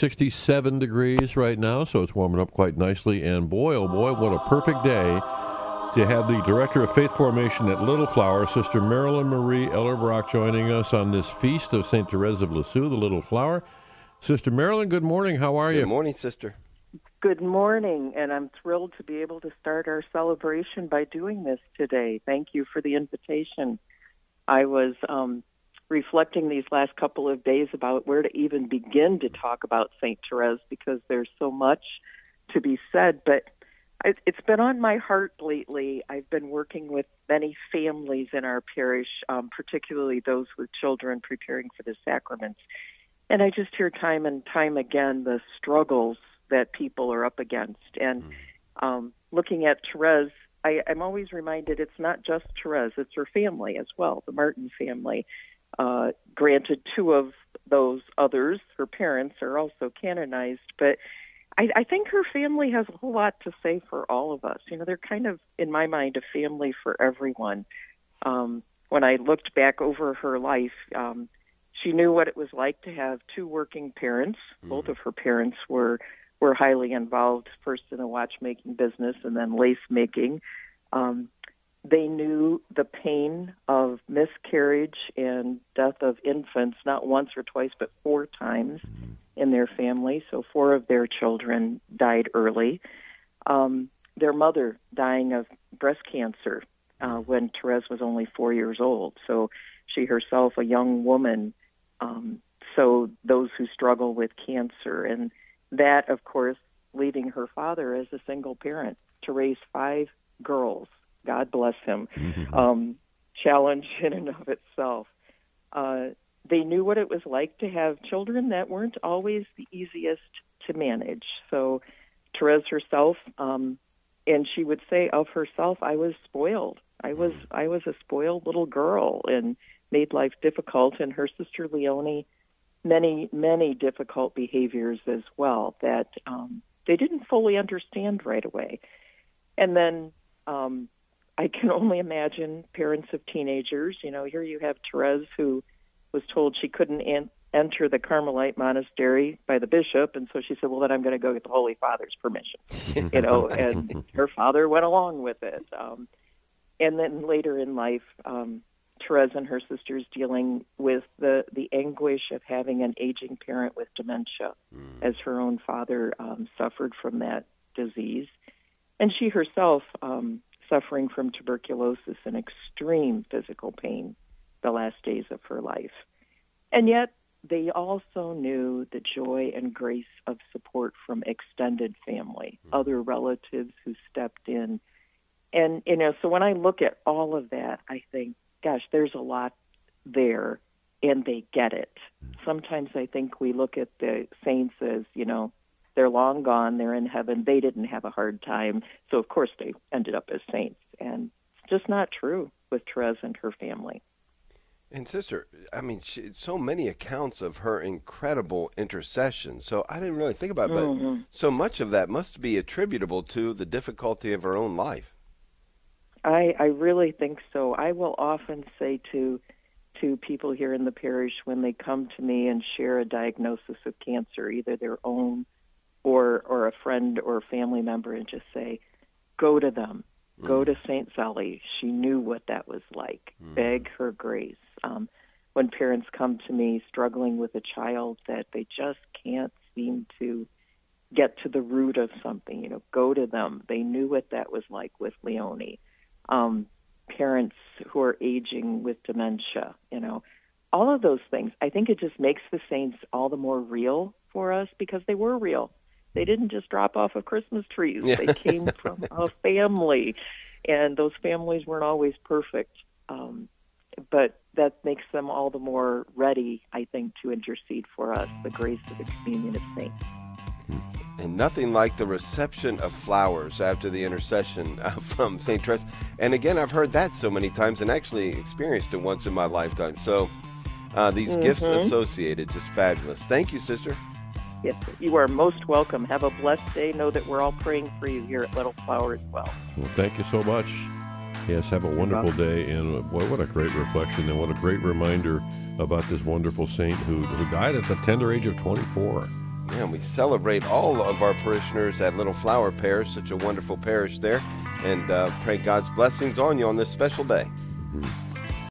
67 degrees right now, so it's warming up quite nicely. And boy, oh boy, what a perfect day to have the Director of Faith Formation at Little Flower, Sister Marilyn Marie Ellerbrock, joining us on this feast of St. Therese of Lisieux, the Little Flower. Sister Marilyn, good morning. How are you? Good morning, Sister. Good morning, and I'm thrilled to be able to start our celebration by doing this today. Thank you for the invitation. I was reflecting these last couple of days about where to even begin to talk about St. Therese, because there's so much to be said, but it's been on my heart lately. I've been working with many families in our parish, particularly those with children preparing for the sacraments. And I just hear time and time again the struggles that people are up against. And looking at Therese, I'm always reminded it's not just Therese, it's her family as well, the Martin family. Granted, two of those others, her parents, are also canonized, but I think her family has a whole lot to say for all of us. You know, they're kind of, in my mind, a family for everyone. When I looked back over her life, she knew what it was like to have two working parents. Both of her parents were highly involved, first in the watchmaking business and then lace making. They knew the pain of miscarriage and death of infants, not once or twice, but 4 times in their family. So 4 of their children died early. Their mother dying of breast cancer when Therese was only 4 years old. So she herself, a young woman, so those who struggle with cancer. And that, of course, leaving her father as a single parent to raise 5 girls. God bless him. Challenge in and of itself. They knew what it was like to have children that weren't always the easiest to manage. So Therese herself, and she would say of herself, I was spoiled. I was a spoiled little girl and made life difficult. And her sister Leonie, many difficult behaviors as well that they didn't fully understand right away. And then I can only imagine parents of teenagers. You know, here you have Therese, who was told she couldn't enter the Carmelite monastery by the bishop, and so she said, well, then I'm going to go get the Holy Father's permission, you know, and her father went along with it. And then later in life, Therese and her sisters dealing with the anguish of having an aging parent with dementia, as her own father suffered from that disease. And she herself suffering from tuberculosis and extreme physical pain the last days of her life. And yet, they also knew the joy and grace of support from extended family, other relatives who stepped in. And, you know, so when I look at all of that, I think, gosh, there's a lot there, and they get it. Sometimes I think we look at the saints as, you know, they're long gone, they're in heaven, they didn't have a hard time, so of course they ended up as saints. And it's just not true with Therese and her family. And Sister, I mean, so many accounts of her incredible intercession, so I didn't really think about it, but so much of that must be attributable to the difficulty of her own life. I really think so. I will often say to people here in the parish when they come to me and share a diagnosis of cancer, either their own or a friend or family member, and just say, go to them. Go to St. Sally. She knew what that was like. Beg her grace. When parents come to me struggling with a child that they just can't seem to get to the root of something, you know, go to them. They knew what that was like with Leonie. Parents who are aging with dementia, you know, all of those things. I think it just makes the saints all the more real for us because they were real. They didn't just drop off of Christmas trees. Yeah. They came from a family, and those families weren't always perfect. But that makes them all the more ready, I think, to intercede for us, the grace of the communion of saints. And nothing like the reception of flowers after the intercession from St. Therese. And again, I've heard that so many times and actually experienced it once in my lifetime. So these gifts associated, just fabulous. Thank you, Sister. Yes, you are most welcome. Have a blessed day. Know that we're all praying for you here at Little Flower as well. Well, thank you so much. Yes, have a wonderful day. And boy, what a great reflection and what a great reminder about this wonderful saint who died at the tender age of 24. Man, we celebrate all of our parishioners at Little Flower Parish, such a wonderful parish there, and pray God's blessings on you on this special day. Mm-hmm.